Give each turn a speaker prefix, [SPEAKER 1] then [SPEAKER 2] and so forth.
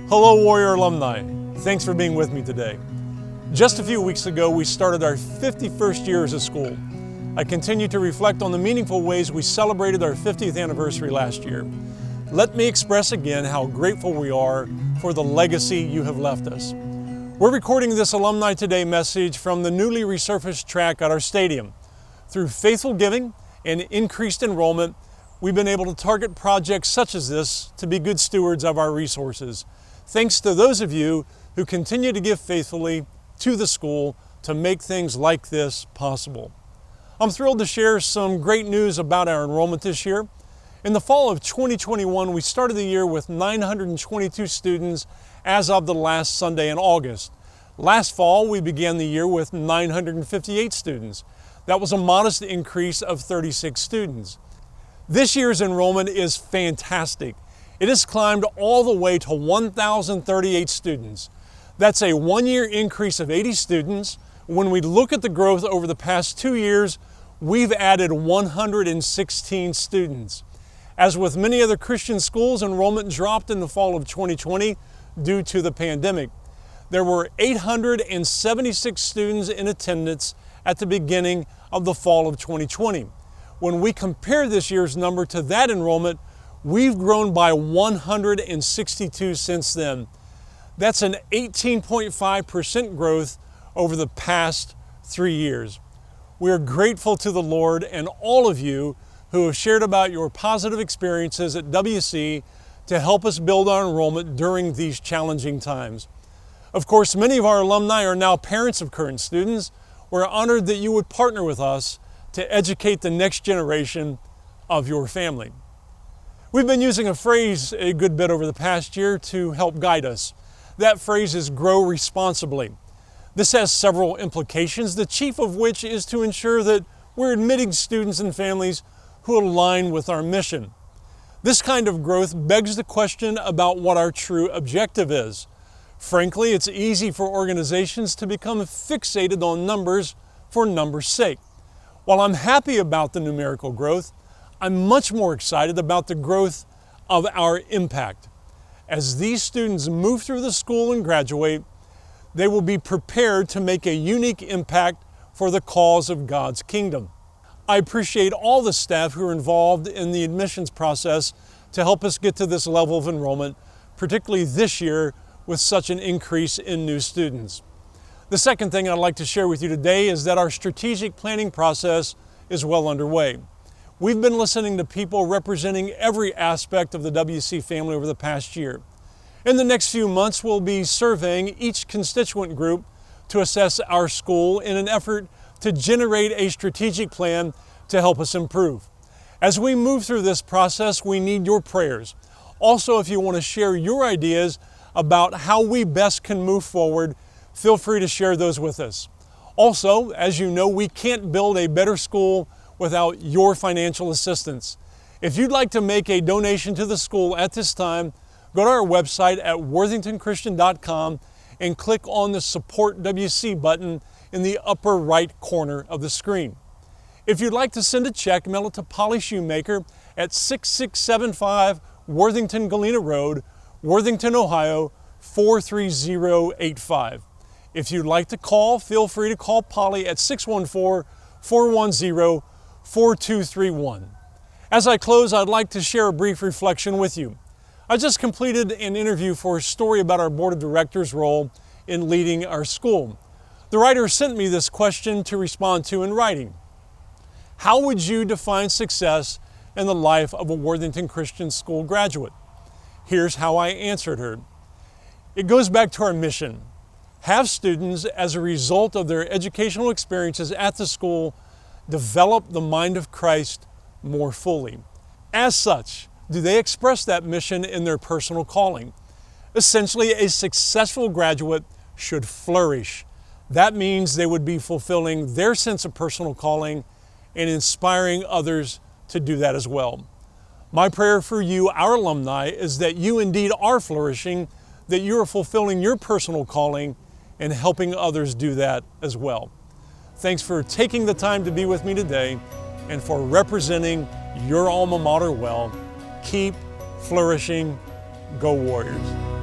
[SPEAKER 1] Hello, Warrior Alumni. Thanks for being with me today. Just a few weeks ago, we started our 51st year as a school. I continue to reflect on the meaningful ways we celebrated our 50th anniversary last year. Let me express again how grateful we are for the legacy you have left us. We're recording this Alumni Today message from the newly resurfaced track at our stadium. Through faithful giving and increased enrollment, we've been able to target projects such as this to be good stewards of our resources. Thanks to those of you who continue to give faithfully to the school to make things like this possible. I'm thrilled to share some great news about our enrollment this year. In the fall of 2021, we started the year with 922 students as of the last Sunday in August. Last fall, we began the year with 958 students. That was a modest increase of 36 students. This year's enrollment is fantastic. It has climbed all the way to 1,038 students. That's a one-year increase of 80 students. When we look at the growth over the past 2 years, we've added 116 students. As with many other Christian schools, enrollment dropped in the fall of 2020 due to the pandemic. There were 876 students in attendance at the beginning of the fall of 2020. When we compare this year's number to that enrollment, we've grown by 162 since then. That's an 18.5% growth over the past 3 years. We are grateful to the Lord and all of you who have shared about your positive experiences at WC to help us build our enrollment during these challenging times. Of course, many of our alumni are now parents of current students. We're honored that you would partner with us to educate the next generation of your family. We've been using a phrase a good bit over the past year to help guide us. That phrase is grow responsibly. This has several implications, the chief of which is to ensure that we're admitting students and families who align with our mission. This kind of growth begs the question about what our true objective is. Frankly, it's easy for organizations to become fixated on numbers for numbers' sake. While I'm happy about the numerical growth, I'm much more excited about the growth of our impact. As these students move through the school and graduate, they will be prepared to make a unique impact for the cause of God's kingdom. I appreciate all the staff who are involved in the admissions process to help us get to this level of enrollment, particularly this year with such an increase in new students. The second thing I'd like to share with you today is that our strategic planning process is well underway. We've been listening to people representing every aspect of the WC family over the past year. In the next few months, we'll be surveying each constituent group to assess our school in an effort to generate a strategic plan to help us improve. As we move through this process, we need your prayers. Also, if you want to share your ideas about how we best can move forward, feel free to share those with us. Also, as you know, we can't build a better school without your financial assistance. If you'd like to make a donation to the school at this time, go to our website at worthingtonchristian.com and click on the Support WC button in the upper right corner of the screen. If you'd like to send a check, mail it to Polly Shoemaker at 6675 Worthington Galena Road, Worthington, Ohio 43085. If you'd like to call, feel free to call Polly at 614-410-4231. As I close, I'd like to share a brief reflection with you. I just completed an interview for a story about our board of directors' role in leading our school. The writer sent me this question to respond to in writing. How would you define success in the life of a Worthington Christian School graduate? Here's how I answered her. It goes back to our mission. Have students, as a result of their educational experiences at the school, develop the mind of Christ more fully. As such, do they express that mission in their personal calling? Essentially, a successful graduate should flourish. That means they would be fulfilling their sense of personal calling and inspiring others to do that as well. My prayer for you, our alumni, is that you indeed are flourishing, that you are fulfilling your personal calling and helping others do that as well. Thanks for taking the time to be with me today and for representing your alma mater well. Keep flourishing. Go Warriors.